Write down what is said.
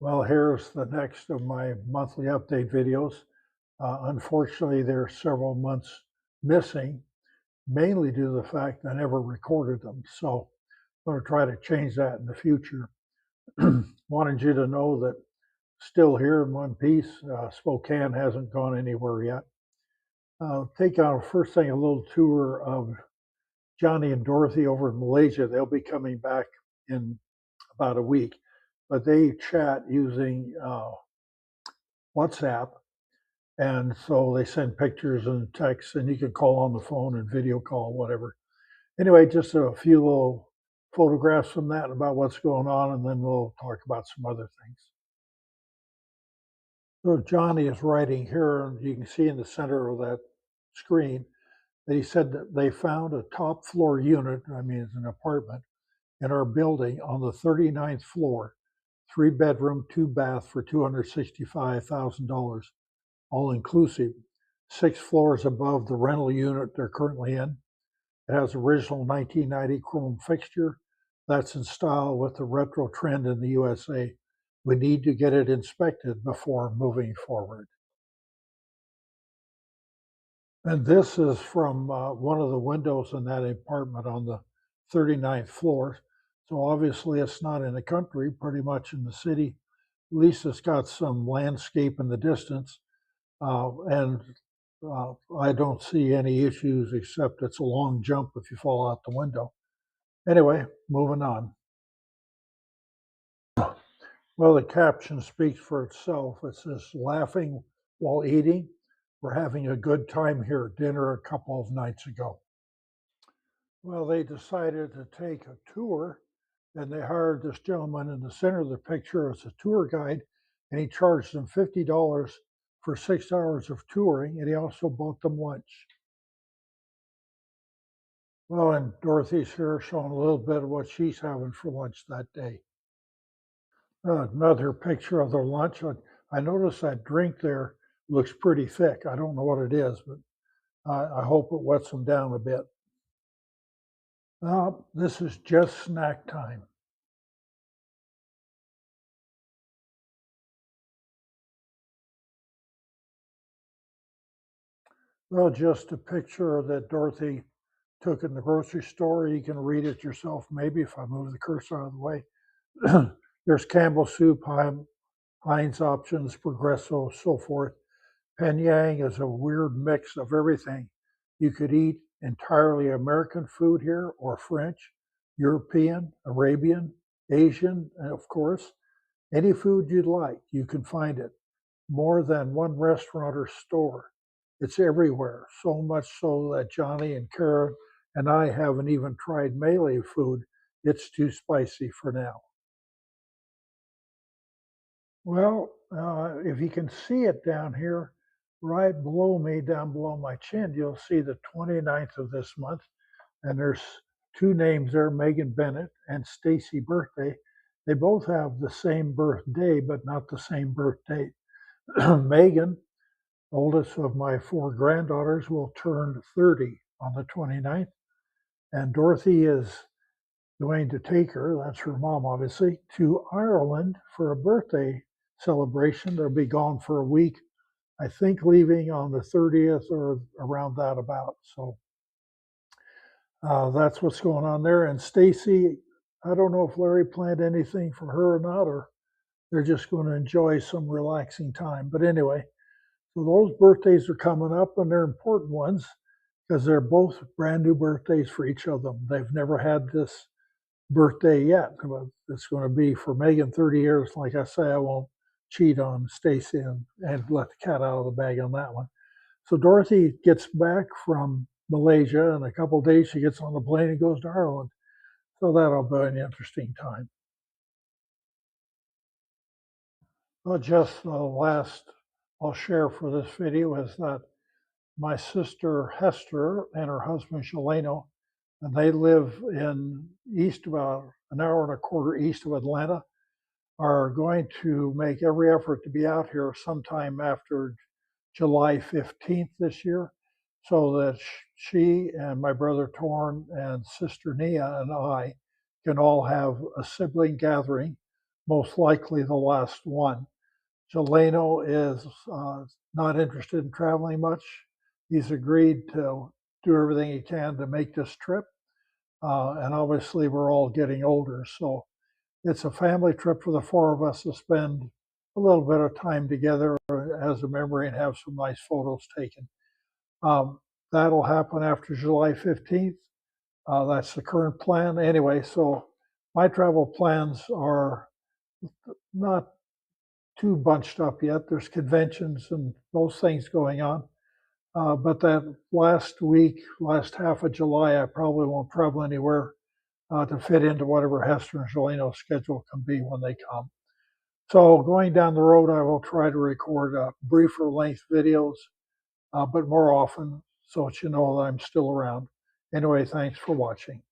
Well, here's the next of my monthly update videos. Unfortunately, there are several months missing, mainly due to the fact I never recorded them. So I'm going to try to change that in the future. Wanted you to know that still here in one piece, Spokane hasn't gone anywhere yet. Take on first thing a little tour of Johnny and Dorothy over in Malaysia. They'll be coming back in about a week, but they chat using WhatsApp. And so they send pictures and texts, and you can call on the phone and video call, whatever. Anyway, just a few little photographs from that about what's going on, and then we'll talk about some other things. So Johnny is writing here, and you can see in the center of that screen that he said that they found a top floor unit, I mean, it's an apartment, in our building on the 39th floor, 3 bedroom, 2 bath for $265,000. All inclusive, 6 floors above the rental unit they're currently in. It has original 1990 chrome fixture that's in style with the retro trend in the USA. We need to get it inspected before moving forward. And this is from one of the windows in that apartment on the 39th floor. So obviously it's not in the country, pretty much in the city. At least it's got some landscape in the distance. And I don't see any issues except it's a long jump if you fall out the window. Anyway, moving on. Well, the caption speaks for itself. It says, laughing while eating. We're having a good time here. Dinner a couple of nights ago. Well, they decided to take a tour and they hired this gentleman in the center of the picture as a tour guide, and he charged them $50 for 6 hours of touring, and he also bought them lunch. Well, and Dorothy's here showing a little bit of what she's having for lunch that day. Another picture of their lunch. I noticed that drink there looks pretty thick. I don't know what it is, but I hope it wets them down a bit. This is just snack time. Well, just a picture that Dorothy took in the grocery store. You can read it yourself, maybe, if I move the cursor out of the way. There's Campbell soup, Heinz options, Progresso, so forth. Penyang is a weird mix of everything. You could eat entirely American food here, or French, European, Arabian, Asian, and of course, any food you'd like, you can find it. More than one restaurant or store. It's everywhere, so much so that Johnny and Karen and I haven't even tried Malay food. It's too spicy for now. Well, if you can see it down here, right below me, down below my chin, you'll see the 29th of this month. And there's two names there, Megan Bennett and Stacy Birthday. They both have the same birthday, but not the same birth date. Megan, oldest of my four granddaughters, will turn 30 on the 29th. And Dorothy is going to take her, that's her mom obviously, to Ireland for a birthday celebration. They'll be gone for a week, I think leaving on the 30th or around that about. So that's what's going on there. And Stacy, I don't know if Larry planned anything for her or not, or they're just going to enjoy some relaxing time. But anyway, so those birthdays are coming up, and they're important ones because they're both brand new birthdays for each of them. They've never had this birthday yet. It's going to be for Megan 30 years. Like I say, I won't cheat on Stacy and let the cat out of the bag on that one. So Dorothy gets back from Malaysia, and a couple of days she gets on the plane and goes to Ireland. So that'll be an interesting time. Well, just the last I'll share for this video is that my sister Hester and her husband Shaleno, and they live in east, about an hour and a quarter east of Atlanta, are going to make every effort to be out here sometime after July 15th this year, so that she and my brother Torn and sister Nia and I can all have a sibling gathering most likely the last one. Jeleno is not interested in traveling much. He's agreed to do everything he can to make this trip. And obviously, we're all getting older. So it's a family trip for the four of us to spend a little bit of time together as a memory and have some nice photos taken. That'll happen after July 15th. That's the current plan. Anyway, so my travel plans are not too bunched up yet. There's conventions and those things going on. But that last week, last half of July, I probably won't travel anywhere to fit into whatever Hester and Jeleno's schedule can be when they come. So going down the road, I will try to record briefer length videos, but more often so that you know that I'm still around. Anyway, thanks for watching.